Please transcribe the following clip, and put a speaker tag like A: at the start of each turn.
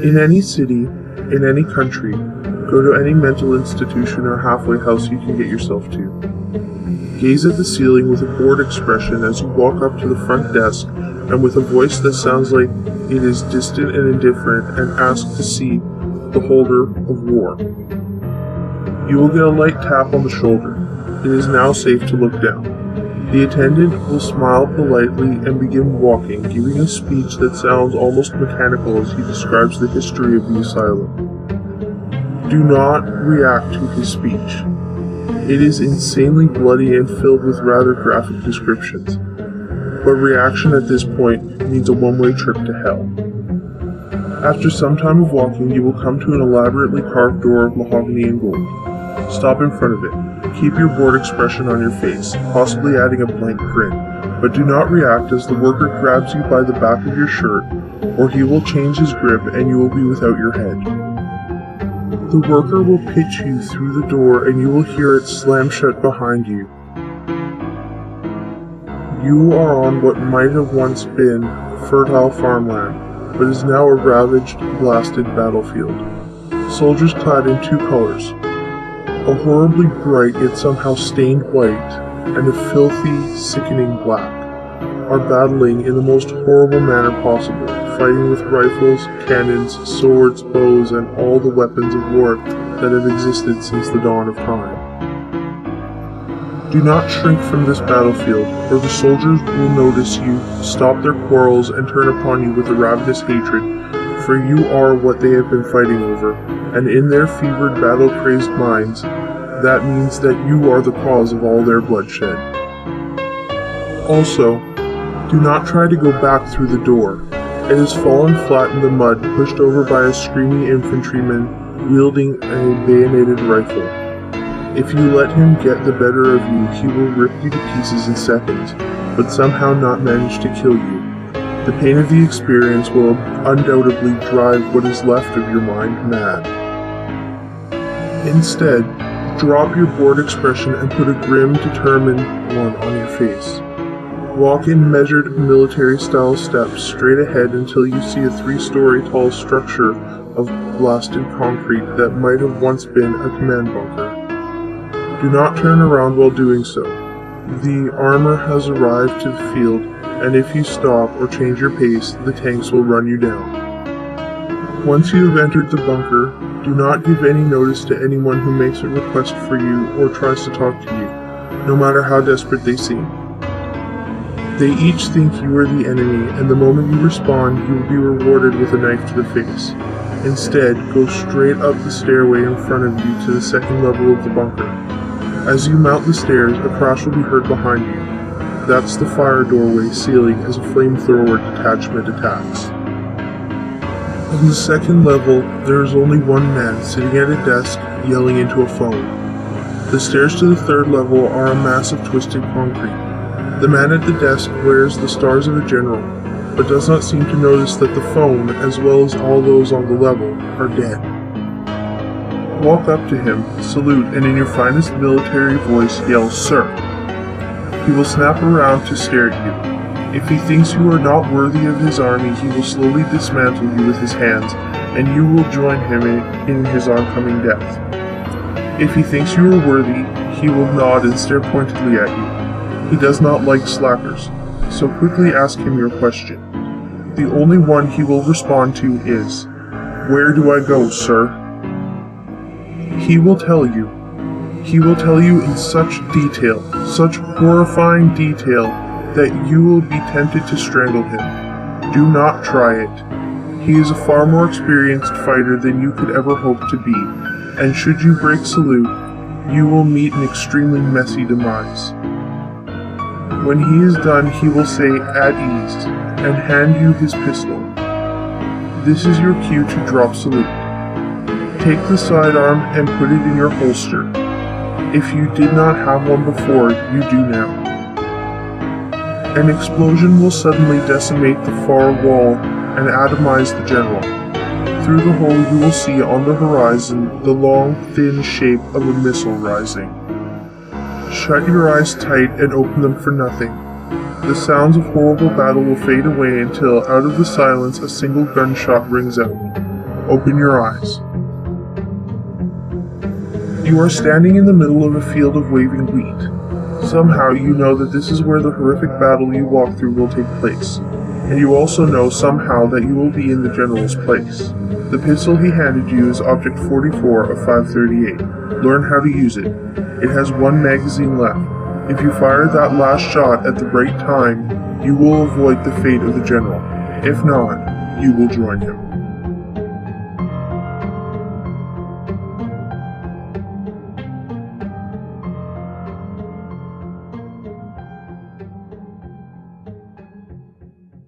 A: In any city, in any country, go to any mental institution or halfway house you can get yourself to. Gaze at the ceiling with a bored expression as you walk up to the front desk and with a voice that sounds like it is distant and indifferent and ask to see the holder of war. You will get a light tap on the shoulder. It is now safe to look down. The attendant will smile politely and begin walking, giving a speech that sounds almost mechanical as he describes the history of the asylum. Do not react to his speech. It is insanely bloody and filled with rather graphic descriptions, but reaction at this point means a one-way trip to hell. After some time of walking, you will come to an elaborately carved door of mahogany and gold. Stop in front of it. Keep your bored expression on your face, possibly adding a blank grin, but do not react as the worker grabs you by the back of your shirt, or he will change his grip and you will be without your head. The worker will pitch you through the door and you will hear it slam shut behind you. You are on what might have once been fertile farmland, but is now a ravaged, blasted battlefield. Soldiers clad in two colors, a horribly bright yet somehow stained white and a filthy, sickening black, are battling in the most horrible manner possible, fighting with rifles, cannons, swords, bows, and all the weapons of war that have existed since the dawn of time. Do not shrink from this battlefield, or the soldiers will notice you, stop their quarrels, and turn upon you with a ravenous hatred, for you are what they have been fighting over, and in their fevered, battle-crazed minds, that means that you are the cause of all their bloodshed. Also, do not try to go back through the door. It has fallen flat in the mud, pushed over by a screaming infantryman wielding a bayoneted rifle. If you let him get the better of you, he will rip you to pieces in seconds, but somehow not manage to kill you. The pain of the experience will undoubtedly drive what is left of your mind mad. Instead, drop your bored expression and put a grim, determined one on your face. Walk in measured, military-style steps straight ahead until you see a 3-story tall structure of blasted concrete that might have once been a command bunker. Do not turn around while doing so. The armor has arrived to the field, and if you stop or change your pace, the tanks will run you down. Once you have entered the bunker, do not give any notice to anyone who makes a request for you or tries to talk to you, no matter how desperate they seem. They each think you are the enemy, and the moment you respond, you will be rewarded with a knife to the face. Instead, go straight up the stairway in front of you to the second level of the bunker. As you mount the stairs, a crash will be heard behind you. That's the fire doorway sealing as a flamethrower detachment attacks. On the second level, there is only one man sitting at a desk, yelling into a phone. The stairs to the third level are a mass of twisted concrete. The man at the desk wears the stars of a general, but does not seem to notice that the phone, as well as all those on the level, are dead. Walk up to him, salute, and in your finest military voice yell, "Sir." He will snap around to stare at you. If he thinks you are not worthy of his army, he will slowly dismantle you with his hands, and you will join him in his oncoming death. If he thinks you are worthy, he will nod and stare pointedly at you. He does not like slackers, so quickly ask him your question. The only one he will respond to is, "Where do I go, sir?" He will tell you. He will tell you in such detail, such horrifying detail, that you will be tempted to strangle him. Do not try it. He is a far more experienced fighter than you could ever hope to be, and should you break salute, you will meet an extremely messy demise. When he is done, he will say, "At ease," and hand you his pistol. This is your cue to drop salute. Take the sidearm and put it in your holster. If you did not have one before, you do now. An explosion will suddenly decimate the far wall and atomize the general. Through the hole you will see on the horizon the long, thin shape of a missile rising. Shut your eyes tight and open them for nothing. The sounds of horrible battle will fade away until, out of the silence, a single gunshot rings out. Open your eyes. You are standing in the middle of a field of waving wheat. Somehow you know that this is where the horrific battle you walk through will take place. And you also know somehow that you will be in the general's place. The pistol he handed you is Object 44 of 538. Learn how to use it. It has one magazine left. If you fire that last shot at the right time, you will avoid the fate of the general. If not, you will join him.